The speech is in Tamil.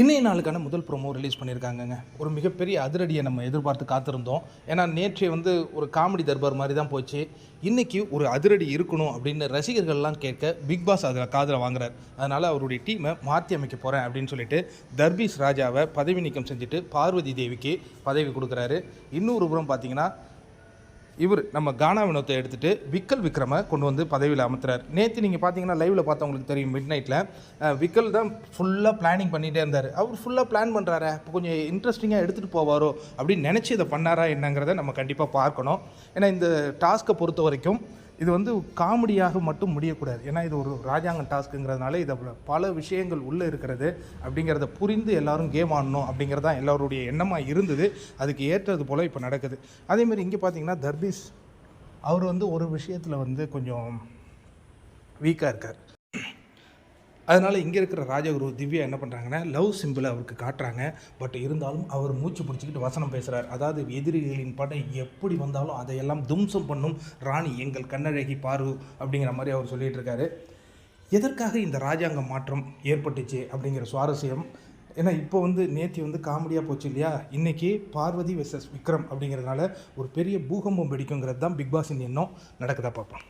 இன்றைய நாளுக்கான முதல் ப்ரோமோ ரிலீஸ் பண்ணியிருக்காங்கங்க. ஒரு மிகப்பெரிய அதிரடியை நம்ம எதிர்பார்த்து காத்திருந்தோம். ஏன்னா நேற்று ஒரு காமெடி தர்பார் மாதிரி தான் போச்சு. இன்றைக்கி ஒரு அதிரடி இருக்கணும் அப்படின்னு ரசிகர்கள்லாம் கேட்க பிக் பாஸ் அதில் காதில் வாங்குறார். அதனால் அவருடைய டீமை மாற்றி அமைக்க போகிறேன் அப்படின்னு சொல்லிட்டு தர்பீஸ் ராஜாவை பதவி நீக்கம் செஞ்சுட்டு பார்வதி தேவிக்கு பதவி கொடுக்குறாரு. இன்னொரு புறம் பார்த்தீங்கன்னா நம்ம கானா வினோத்தை எடுத்துகிட்டு விக்கல் விக்ரமை கொண்டு வந்து பதவியில் அமர்த்துறார். நேற்று நீங்கள் பார்த்தீங்கன்னா லைவில் பார்த்தவங்களுக்கு தெரியும், மிட் நைட்டில் விக்கல் தான் ஃபுல்லாக பிளானிங் பண்ணிகிட்டே இருந்தார். அவர் ஃபுல்லாக பிளான் பண்ணுறாரு, இப்போ கொஞ்சம் இன்ட்ரெஸ்டிங்காக எடுத்துகிட்டு போவாரோ அப்படின்னு நினச்சி இதை பண்ணாரா என்னங்கிறத நம்ம கண்டிப்பாக பார்க்கணும். ஏன்னா இந்த டாஸ்க்கை பொறுத்த வரைக்கும் இது காமெடியாக மட்டும் முடியக்கூடாது. ஏன்னா இது ஒரு ராஜாங்க டாஸ்க்குங்கிறதுனால இதில் பல விஷயங்கள் உள்ளே இருக்கிறது அப்படிங்கிறத புரிந்து எல்லோரும் கேம் ஆடணும் அப்படிங்கிறது தான் எல்லோருடைய எண்ணமாக இருந்தது. அதுக்கு ஏற்றது போல் இப்போ நடக்குது. அதேமாதிரி இங்கே பார்த்தீங்கன்னா தர்பீஸ் அவர் ஒரு விஷயத்தில் கொஞ்சம் வீக்காக இருக்கார். அதனால் இங்கே இருக்கிற ராஜகுரு திவ்யா என்ன பண்ணுறாங்கன்னா லவ் சிம்பிளை அவருக்கு காட்டுறாங்க. பட் இருந்தாலும் அவர் மூச்சு பிடிச்சிக்கிட்டு வசனம் பேசுகிறார். அதாவது எதிரிகளின் படை எப்படி வந்தாலும் அதையெல்லாம் தும்சம் பண்ணும் ராணி எங்கள் கண்ணழகி பாரு அப்படிங்கிற மாதிரி அவர் சொல்லிகிட்டு இருக்காரு. எதற்காக இந்த ராஜாங்க மாற்றம் ஏற்பட்டுச்சு அப்படிங்கிற சுவாரஸ்யம். ஏன்னா இப்போ நேற்று காமெடியாக போச்சு இல்லையா, இன்றைக்கி பார்வதி வெர்சஸ் விக்ரம் அப்படிங்கிறதுனால ஒரு பெரிய பூகம்பம் வெடிக்குங்கிறது தான் பிக் பாஸின் எண்ணம். நடக்குதா பார்ப்போம்.